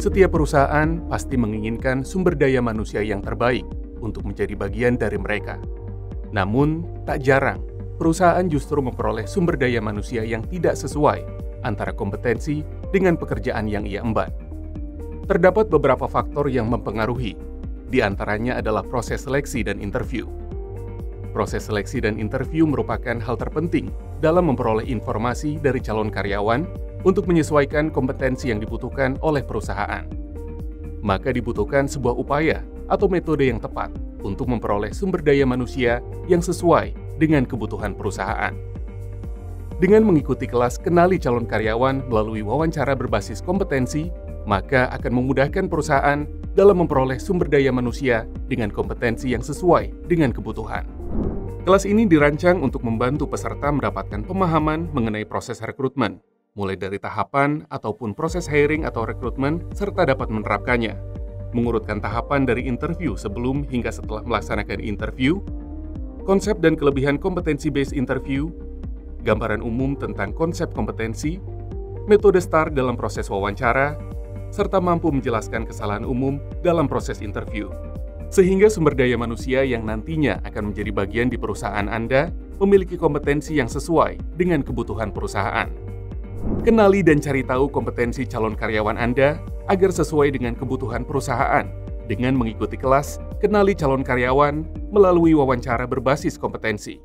Setiap perusahaan pasti menginginkan sumber daya manusia yang terbaik untuk menjadi bagian dari mereka. Namun, tak jarang perusahaan justru memperoleh sumber daya manusia yang tidak sesuai antara kompetensi dengan pekerjaan yang ia emban. Terdapat beberapa faktor yang mempengaruhi, di antaranya adalah proses seleksi dan interview. Proses seleksi dan interview merupakan hal terpenting dalam memperoleh informasi dari calon karyawan untuk menyesuaikan kompetensi yang dibutuhkan oleh perusahaan. Maka dibutuhkan sebuah upaya atau metode yang tepat untuk memperoleh sumber daya manusia yang sesuai dengan kebutuhan perusahaan. Dengan mengikuti kelas Kenali Calon Karyawan melalui wawancara berbasis kompetensi, maka akan memudahkan perusahaan dalam memperoleh sumber daya manusia dengan kompetensi yang sesuai dengan kebutuhan. Kelas ini dirancang untuk membantu peserta mendapatkan pemahaman mengenai proses rekrutmen, mulai dari tahapan ataupun proses hiring atau rekrutmen, serta dapat menerapkannya. Mengurutkan tahapan dari interview sebelum hingga setelah melaksanakan interview, konsep dan kelebihan kompetensi-based interview, gambaran umum tentang konsep kompetensi, metode STAR dalam proses wawancara, serta mampu menjelaskan kesalahan umum dalam proses interview. Sehingga sumber daya manusia yang nantinya akan menjadi bagian di perusahaan Anda memiliki kompetensi yang sesuai dengan kebutuhan perusahaan. Kenali dan cari tahu kompetensi calon karyawan Anda agar sesuai dengan kebutuhan perusahaan dengan mengikuti kelas Kenali Calon Karyawan melalui wawancara berbasis kompetensi.